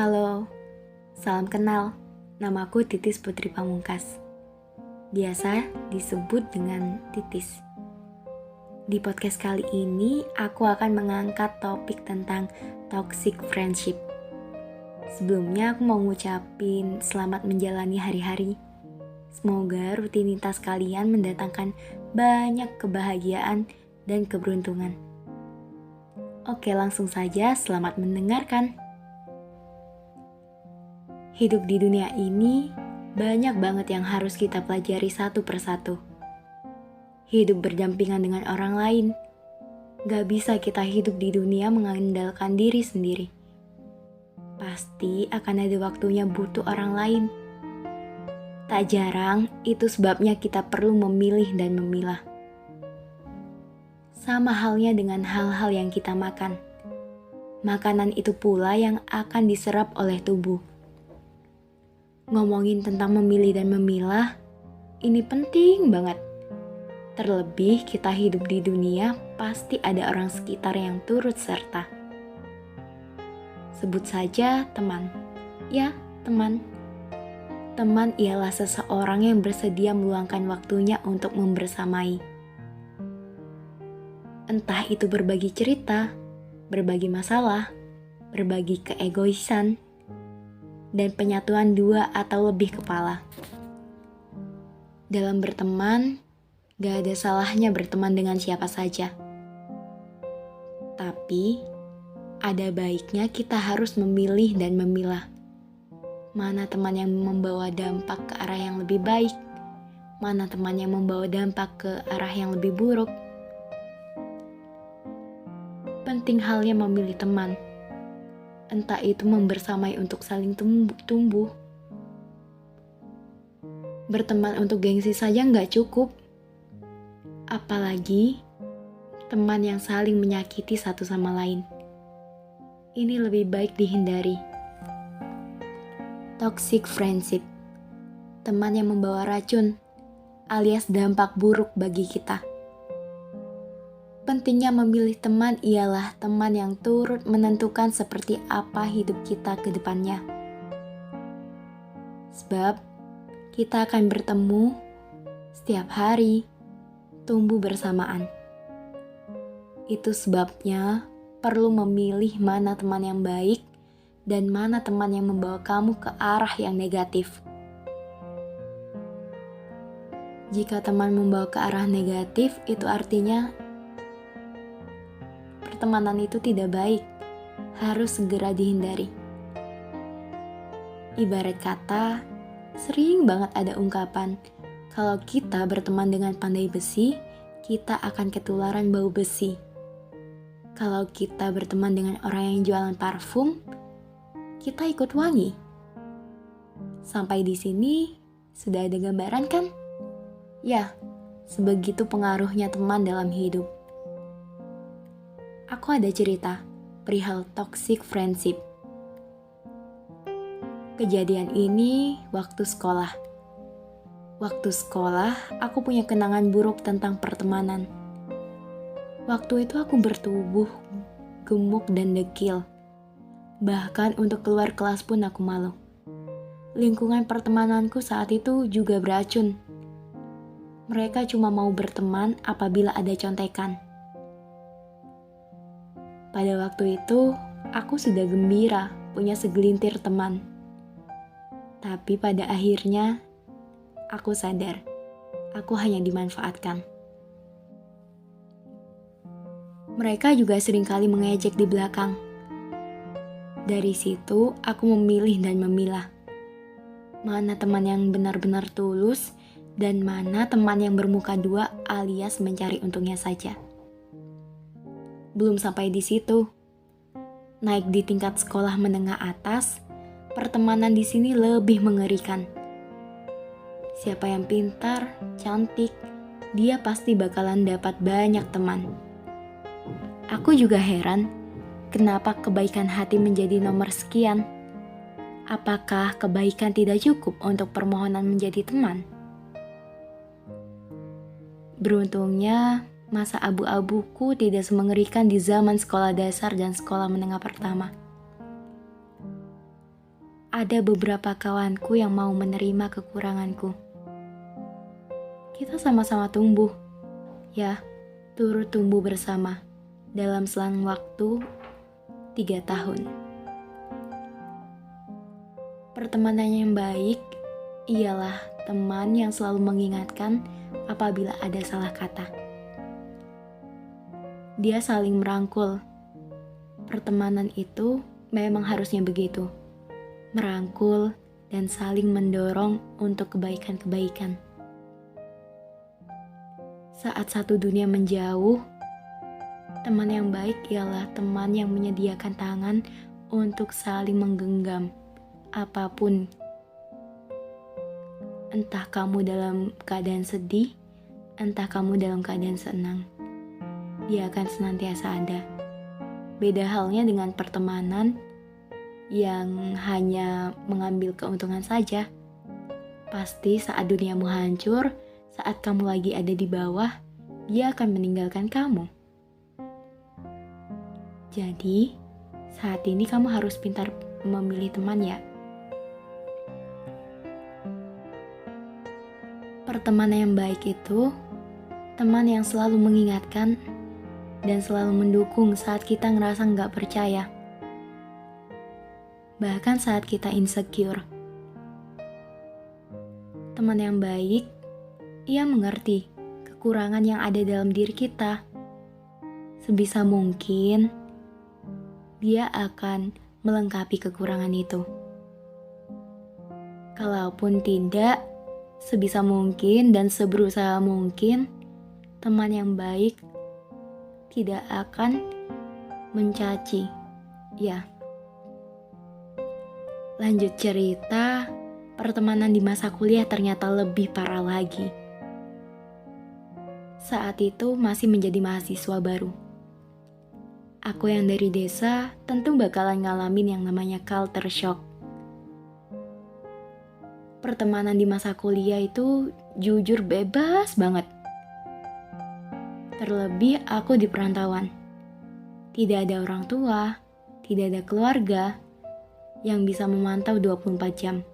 Halo, salam kenal. Namaku Titis Putri Pamungkas. Biasa disebut dengan Titis. Di podcast kali ini, aku akan mengangkat topik tentang toxic friendship. Sebelumnya aku mau ngucapin selamat menjalani hari-hari. Semoga rutinitas kalian mendatangkan banyak kebahagiaan dan keberuntungan. Oke, langsung saja selamat mendengarkan. Hidup di dunia ini banyak banget yang harus kita pelajari satu persatu. Hidup berdampingan dengan orang lain. Gak bisa kita hidup di dunia mengandalkan diri sendiri. Pasti akan ada waktunya butuh orang lain. Tak jarang itu sebabnya kita perlu memilih dan memilah. Sama halnya dengan hal-hal yang kita makan. Makanan itu pula yang akan diserap oleh tubuh. Ngomongin tentang memilih dan memilah, ini penting banget. Terlebih kita hidup di dunia, pasti ada orang sekitar yang turut serta. Sebut saja teman. Ya, teman. Teman ialah seseorang yang bersedia meluangkan waktunya untuk membersamai. Entah itu berbagi cerita, berbagi masalah, berbagi keegoisan, dan penyatuan dua atau lebih kepala. Dalam berteman, gak ada salahnya berteman dengan siapa saja. Tapi, ada baiknya kita harus memilih dan memilah. Mana teman yang membawa dampak ke arah yang lebih baik, mana teman yang membawa dampak ke arah yang lebih buruk. Penting halnya memilih teman. Entah itu membersamai untuk saling tumbuh. Berteman untuk gengsi saja nggak cukup. Apalagi teman yang saling menyakiti satu sama lain. Ini lebih baik dihindari. Toxic friendship. Teman yang membawa racun alias dampak buruk bagi kita. Pentingnya memilih teman ialah teman yang turut menentukan seperti apa hidup kita ke depannya. Sebab kita akan bertemu setiap hari, tumbuh bersamaan. Itu sebabnya perlu memilih mana teman yang baik dan mana teman yang membawa kamu ke arah yang negatif. Jika teman membawa ke arah negatif, itu artinya pertemanan itu tidak baik, harus segera dihindari. Ibarat kata, sering banget ada ungkapan, kalau kita berteman dengan pandai besi, kita akan ketularan bau besi. Kalau kita berteman dengan orang yang jualan parfum, kita ikut wangi. Sampai di sini, sudah ada gambaran kan? Ya, sebegitu pengaruhnya teman dalam hidup. Aku ada cerita perihal toxic friendship. Kejadian ini waktu sekolah. Waktu sekolah, aku punya kenangan buruk tentang pertemanan. Waktu itu aku bertubuh gemuk dan dekil. Bahkan untuk keluar kelas pun aku malu. Lingkungan pertemananku saat itu juga beracun. Mereka cuma mau berteman apabila ada contekan. Pada waktu itu, aku sudah gembira punya segelintir teman. Tapi pada akhirnya, aku sadar, aku hanya dimanfaatkan. Mereka juga seringkali mengejek di belakang. Dari situ, aku memilih dan memilah. Mana teman yang benar-benar tulus, dan mana teman yang bermuka dua alias mencari untungnya saja. Belum sampai di situ. Naik di tingkat sekolah menengah atas, pertemanan di sini lebih mengerikan. Siapa yang pintar, cantik, dia pasti bakalan dapat banyak teman. Aku juga heran, kenapa kebaikan hati menjadi nomor sekian? Apakah kebaikan tidak cukup untuk permohonan menjadi teman? Beruntungnya, masa abu-abuku tidak semengerikan di zaman sekolah dasar dan sekolah menengah pertama. ada beberapa kawanku yang mau menerima kekuranganku. Kita sama-sama tumbuh, ya, turut tumbuh bersama dalam selang waktu 3 tahun. Pertemanan yang baik ialah teman yang selalu mengingatkan apabila ada salah kata. Dia saling merangkul. Pertemanan itu memang harusnya begitu. Merangkul dan saling mendorong untuk kebaikan-kebaikan. Saat satu dunia menjauh, teman yang baik ialah teman yang menyediakan tangan untuk saling menggenggam apapun. Entah kamu dalam keadaan sedih, entah kamu dalam keadaan senang, dia akan senantiasa ada. Beda halnya dengan pertemanan yang hanya mengambil keuntungan saja. Pasti saat duniamu hancur, saat kamu lagi ada di bawah, dia akan meninggalkan kamu. Jadi, saat ini kamu harus pintar memilih teman ya. Pertemanan yang baik itu teman yang selalu mengingatkan dan selalu mendukung saat kita ngerasa nggak percaya. Bahkan saat kita insecure. Teman yang baik, ia mengerti kekurangan yang ada dalam diri kita. Sebisa mungkin, dia akan melengkapi kekurangan itu. Kalaupun tidak, sebisa mungkin dan seberusaha mungkin, teman yang baik tidak akan mencaci. Ya. Lanjut cerita, pertemanan di masa kuliah ternyata lebih parah lagi. Saat itu masih menjadi mahasiswa baru. Aku yang dari desa tentu bakalan ngalamin yang namanya culture shock. Pertemanan di masa kuliah itu jujur bebas banget. Terlebih aku di perantauan. Tidak ada orang tua, tidak ada keluarga yang bisa memantau 24 jam.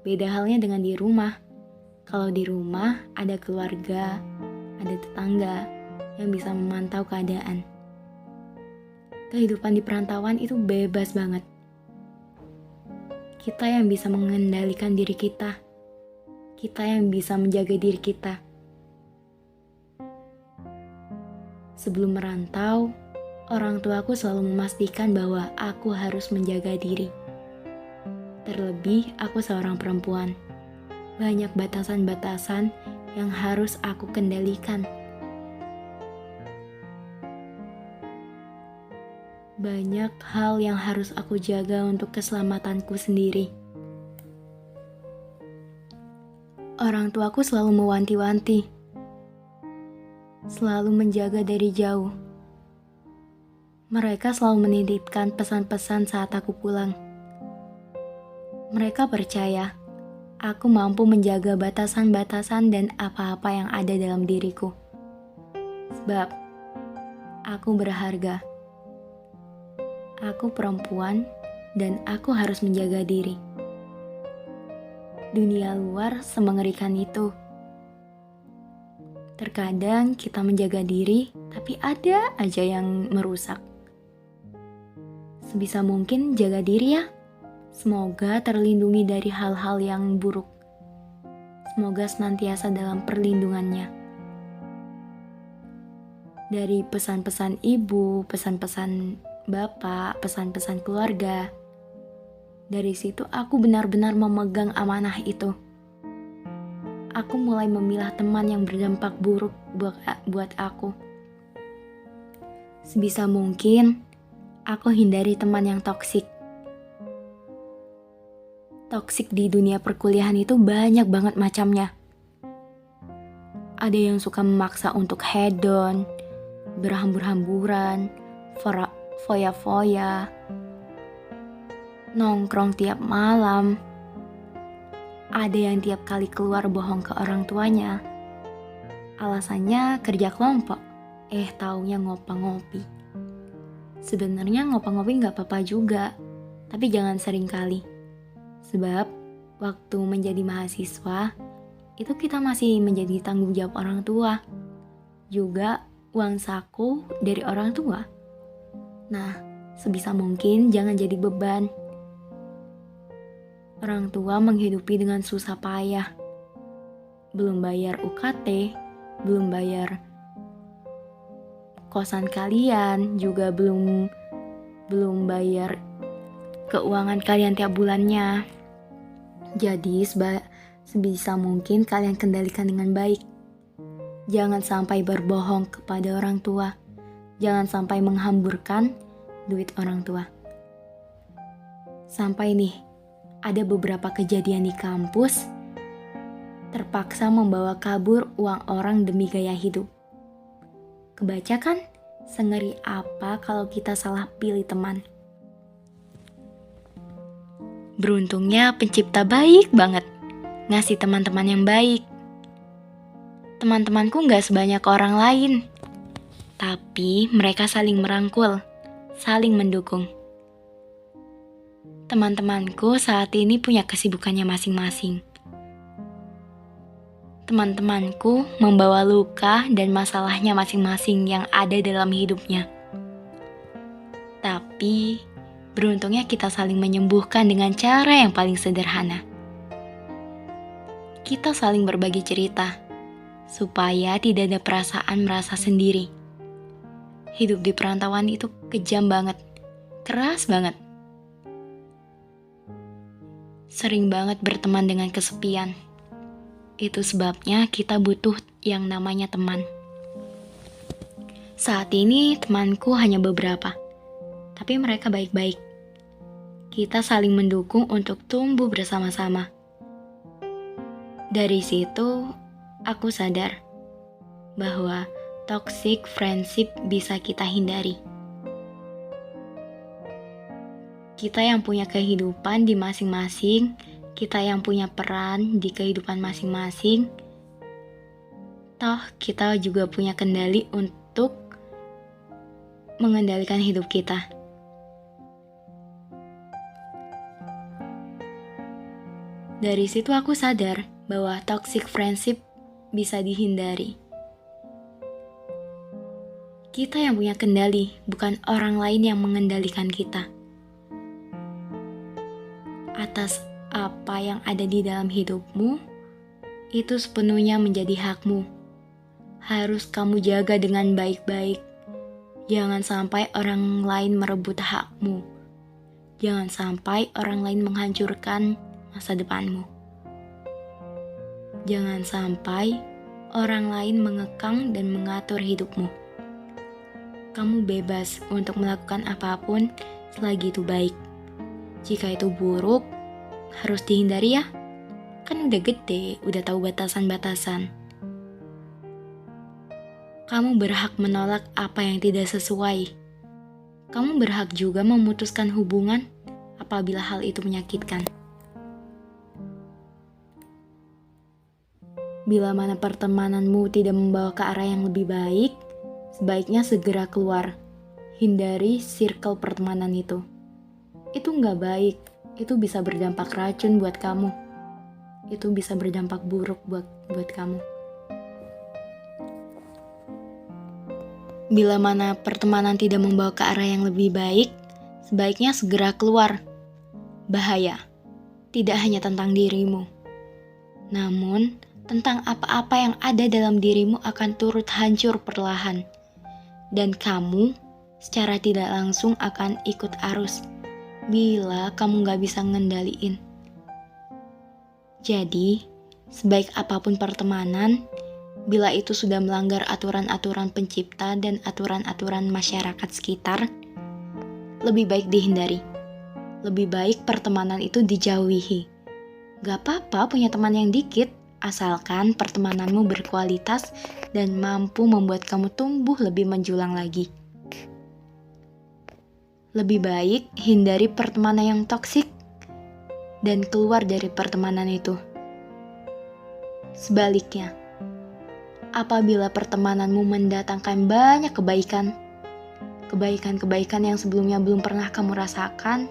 Beda halnya dengan di rumah. Kalau di rumah ada keluarga, ada tetangga yang bisa memantau keadaan. Kehidupan di perantauan itu bebas banget. Kita yang bisa mengendalikan diri kita. Kita yang bisa menjaga diri kita. Sebelum merantau, orang tuaku selalu memastikan bahwa aku harus menjaga diri. Terlebih aku seorang perempuan. Banyak batasan-batasan yang harus aku kendalikan. Banyak hal yang harus aku jaga untuk keselamatanku sendiri. Orang tuaku selalu mewanti-wanti, selalu menjaga dari jauh. Mereka selalu menitipkan pesan-pesan saat aku pulang. Mereka percaya aku mampu menjaga batasan-batasan dan apa-apa yang ada dalam diriku. Sebab aku berharga. Aku perempuan dan aku harus menjaga diri. Dunia luar semengerikan itu. Terkadang kita menjaga diri, tapi ada aja yang merusak. Sebisa mungkin jaga diri ya. Semoga terlindungi dari hal-hal yang buruk. Semoga senantiasa dalam perlindungannya. Dari pesan-pesan ibu, pesan-pesan bapak, pesan-pesan keluarga. Dari situ aku benar-benar memegang amanah itu. Aku mulai memilah teman yang berdampak buruk buat aku. Sebisa mungkin, aku hindari teman yang toksik. Toksik di dunia perkuliahan itu banyak banget macamnya. Ada yang suka memaksa untuk hedon, berhambur-hamburan, foya-foya, nongkrong tiap malam. Ada yang tiap kali keluar bohong ke orang tuanya. Alasannya kerja kelompok. Taunya ngopa-ngopi. Sebenarnya ngopa-ngopi gak apa-apa juga, tapi jangan sering kali. Sebab waktu menjadi mahasiswa, itu kita masih menjadi tanggung jawab orang tua. Juga uang saku dari orang tua. Nah, sebisa mungkin jangan jadi beban. Orang tua menghidupi dengan susah payah. Belum bayar UKT, belum bayar kosan kalian, juga belum bayar keuangan kalian tiap bulannya. Jadi sebisa mungkin kalian kendalikan dengan baik. Jangan sampai berbohong kepada orang tua. Jangan sampai menghamburkan duit orang tua. Sampai nih, ada beberapa kejadian di kampus terpaksa membawa kabur uang orang demi gaya hidup. Kebaca kan? Sengeri apa kalau kita salah pilih teman. Beruntungnya pencipta baik banget, ngasih teman-teman yang baik. Teman-temanku gak sebanyak orang lain, tapi mereka saling merangkul, saling mendukung. Teman-temanku saat ini punya kesibukannya masing-masing. Teman-temanku membawa luka dan masalahnya masing-masing yang ada dalam hidupnya. Tapi beruntungnya kita saling menyembuhkan dengan cara yang paling sederhana. Kita saling berbagi cerita, supaya tidak ada perasaan merasa sendiri. Hidup di perantauan itu kejam banget, keras banget. Sering banget berteman dengan kesepian. Itu sebabnya kita butuh yang namanya teman. Saat ini temanku hanya beberapa, tapi mereka baik-baik. Kita saling mendukung untuk tumbuh bersama-sama. Dari situ, aku sadar bahwa toxic friendship bisa kita hindari. Kita yang punya kehidupan di masing-masing, kita yang punya peran di kehidupan masing-masing, toh kita juga punya kendali untuk mengendalikan hidup kita. Dari situ aku sadar bahwa toxic friendship bisa dihindari. Kita yang punya kendali, bukan orang lain yang mengendalikan kita. Atas apa yang ada di dalam hidupmu, itu sepenuhnya menjadi hakmu. Harus kamu jaga dengan baik-baik. Jangan sampai orang lain merebut hakmu. Jangan sampai orang lain menghancurkan masa depanmu. Jangan sampai orang lain mengekang dan mengatur hidupmu. Kamu bebas untuk melakukan apapun selagi itu baik. Jika itu buruk, harus dihindari ya. Kan udah gede, udah tahu batasan-batasan. Kamu berhak menolak apa yang tidak sesuai. Kamu berhak juga memutuskan hubungan apabila hal itu menyakitkan. Bila mana pertemananmu tidak membawa ke arah yang lebih baik, sebaiknya segera keluar. Hindari circle pertemanan itu. Itu nggak baik. Itu bisa berdampak racun buat kamu. Itu bisa berdampak buruk buat kamu. Bila mana pertemanan tidak membawa ke arah yang lebih baik, sebaiknya segera keluar. Bahaya. Tidak hanya tentang dirimu, namun tentang apa-apa yang ada dalam dirimu akan turut hancur perlahan. Dan kamu secara tidak langsung akan ikut arus bila kamu gak bisa ngendaliin. Jadi, sebaik apapun pertemanan, bila itu sudah melanggar aturan-aturan pencipta dan aturan-aturan masyarakat sekitar, lebih baik dihindari. Lebih baik pertemanan itu dijauhi. Gak apa-apa punya teman yang dikit, asalkan pertemananmu berkualitas dan mampu membuat kamu tumbuh lebih menjulang lagi. Lebih baik hindari pertemanan yang toksik dan keluar dari pertemanan itu. Sebaliknya, apabila pertemananmu mendatangkan banyak kebaikan yang sebelumnya belum pernah kamu rasakan,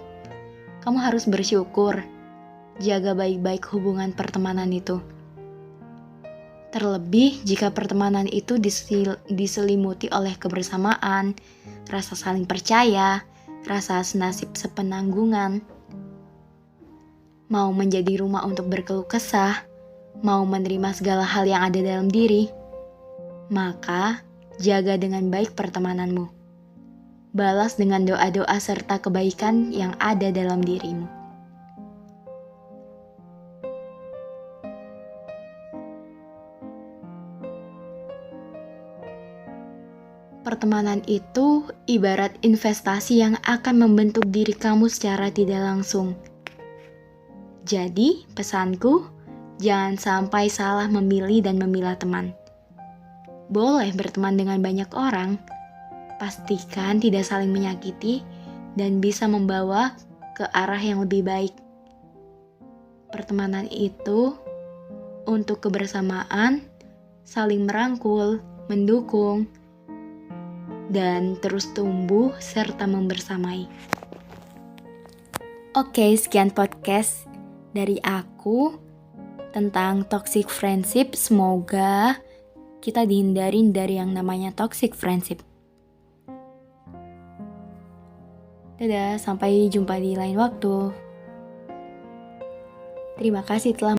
kamu harus bersyukur. jaga baik-baik hubungan pertemanan itu. Terlebih jika pertemanan itu diselimuti oleh kebersamaan, rasa saling percaya, rasa senasib sepenanggungan. Mau menjadi rumah untuk berkeluh kesah, mau menerima segala hal yang ada dalam diri, maka jaga dengan baik pertemananmu. Balas dengan doa-doa serta kebaikan yang ada dalam dirimu. Pertemanan itu ibarat investasi yang akan membentuk diri kamu secara tidak langsung. Jadi, pesanku, jangan sampai salah memilih dan memilah teman. Boleh berteman dengan banyak orang, pastikan tidak saling menyakiti dan bisa membawa ke arah yang lebih baik. Pertemanan itu untuk kebersamaan, saling merangkul, mendukung, dan terus tumbuh serta membersamai. Oke, sekian podcast dari aku tentang toxic friendship. Semoga kita dihindarin dari yang namanya toxic friendship. Dadah, sampai jumpa di lain waktu. Terima kasih telah